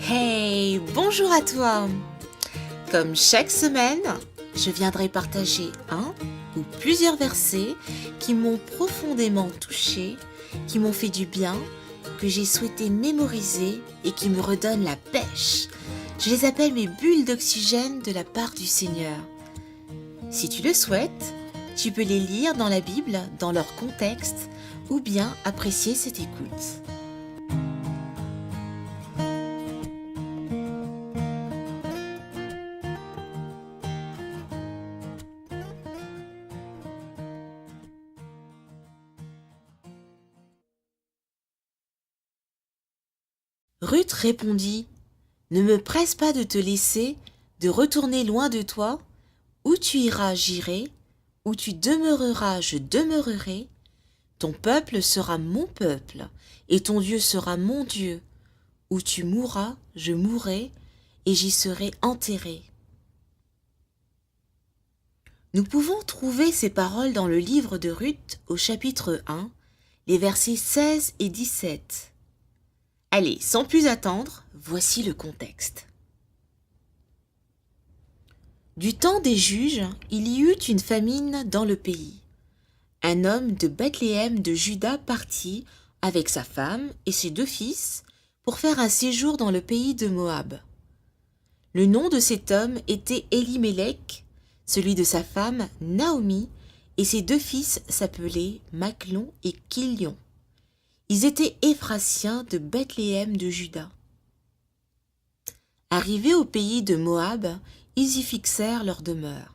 Hey, bonjour à toi! Comme chaque semaine, je viendrai partager un ou plusieurs versets qui m'ont profondément touché, qui m'ont fait du bien, que j'ai souhaité mémoriser et qui me redonnent la pêche. Je les appelle mes bulles d'oxygène de la part du Seigneur. Si tu le souhaites, tu peux les lire dans la Bible, dans leur contexte, ou bien apprécier cette écoute. Ruth répondit, « Ne me presse pas de te laisser, de retourner loin de toi. Où tu iras, j'irai. Où tu demeureras, je demeurerai. Ton peuple sera mon peuple, et ton Dieu sera mon Dieu. Où tu mourras, je mourrai, et j'y serai enterré. » Nous pouvons trouver ces paroles dans le livre de Ruth au chapitre 1, les versets 16 et 17. Allez, sans plus attendre, voici le contexte. Du temps des juges, il y eut une famine dans le pays. Un homme de Bethléem de Juda partit avec sa femme et ses 2 fils pour faire un séjour dans le pays de Moab. Le nom de cet homme était Élimélec, celui de sa femme Naomi, et ses 2 fils s'appelaient Machlon et Kilion. Ils étaient Éphratiens de Bethléem de Juda. Arrivés au pays de Moab, ils y fixèrent leur demeure.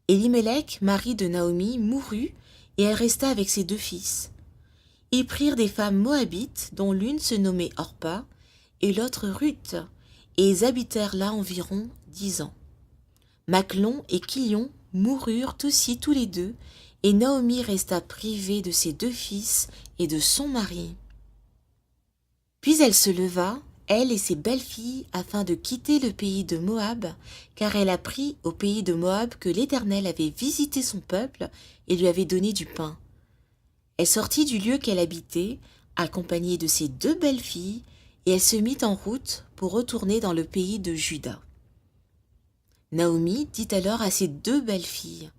Élimélec, mari de Naomi, mourut et elle resta avec ses 2 fils. Ils prirent des femmes moabites, dont l'une se nommait Orpa et l'autre Ruth, et ils habitèrent là environ 10 ans. Machlon et Kilion moururent aussi tous les 2, et Naomi resta privée de ses 2 fils et de son mari. Puis elle se leva, elle et ses belles-filles, afin de quitter le pays de Moab, car elle apprit au pays de Moab que l'Éternel avait visité son peuple et lui avait donné du pain. Elle sortit du lieu qu'elle habitait, accompagnée de ses 2 belles-filles, et elle se mit en route pour retourner dans le pays de Juda. Naomi dit alors à ses 2 belles-filles,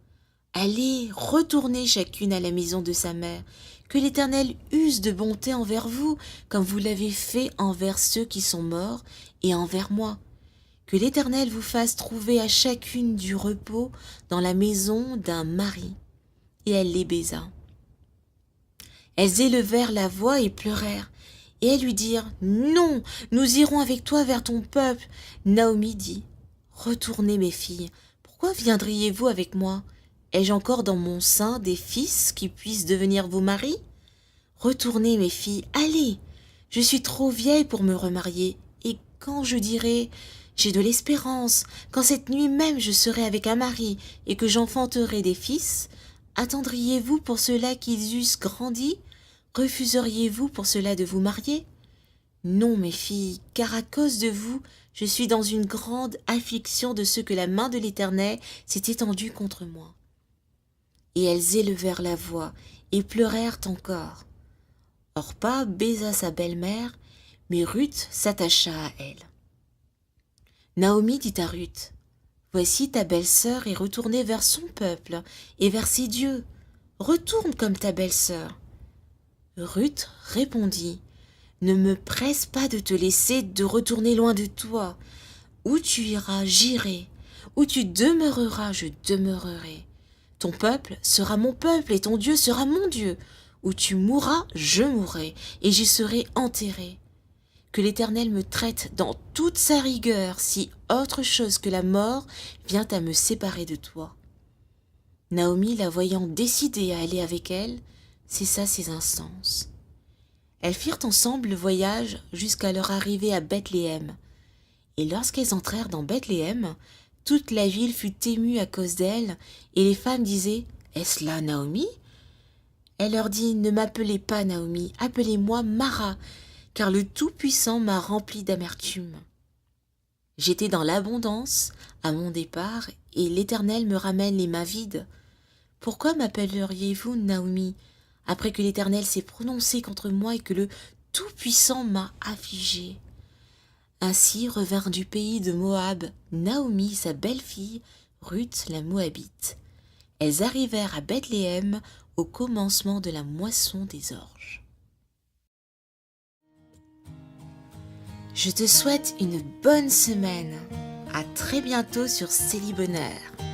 « Allez, retournez chacune à la maison de sa mère, que l'Éternel use de bonté envers vous, comme vous l'avez fait envers ceux qui sont morts et envers moi. Que l'Éternel vous fasse trouver à chacune du repos dans la maison d'un mari. » Et elle les baisa. Elles élevèrent la voix et pleurèrent, et elles lui dirent, « Non, nous irons avec toi vers ton peuple. » Naomi dit, « Retournez mes filles, pourquoi viendriez-vous avec moi? Ai-je encore dans mon sein des fils qui puissent devenir vos maris? Retournez mes filles, allez, je suis trop vieille pour me remarier, et quand je dirai « J'ai de l'espérance, quand cette nuit même je serai avec un mari et que j'enfanterai des fils, attendriez-vous pour cela qu'ils eussent grandi? Refuseriez-vous pour cela de vous marier? Non, mes filles, car à cause de vous, je suis dans une grande affliction de ce que la main de l'Éternel s'est étendue contre moi. » Et elles élevèrent la voix et pleurèrent encore. Orpa baisa sa belle-mère, mais Ruth s'attacha à elle. Naomi dit à Ruth, « Voici ta belle-sœur est retournée vers son peuple et vers ses dieux. Retourne comme ta belle-sœur. » Ruth répondit, « Ne me presse pas de te laisser de retourner loin de toi. Où tu iras, j'irai. Où tu demeureras, je demeurerai. Ton peuple sera mon peuple et ton Dieu sera mon Dieu. Où tu mourras, je mourrai, et j'y serai enterré. Que l'Éternel me traite dans toute sa rigueur si autre chose que la mort vient à me séparer de toi. » Naomi, la voyant décidée à aller avec elle, cessa ses instances. Elles firent ensemble le voyage jusqu'à leur arrivée à Bethléem. Et lorsqu'elles entrèrent dans Bethléem, toute la ville fut émue à cause d'elles, et les femmes disaient, « Est-ce là Naomi ?» Elle leur dit, « Ne m'appelez pas Naomi, appelez-moi Mara, car le Tout-Puissant m'a rempli d'amertume. J'étais dans l'abondance à mon départ, et l'Éternel me ramène les mains vides. Pourquoi m'appelleriez-vous Naomi, après que l'Éternel s'est prononcé contre moi et que le Tout-Puissant m'a affligée? Ainsi revinrent du pays de Moab Naomi, sa belle-fille, Ruth la Moabite. Elles arrivèrent à Bethléem au commencement de la moisson des orges. Je te souhaite une bonne semaine. À très bientôt sur Célie Bonheur.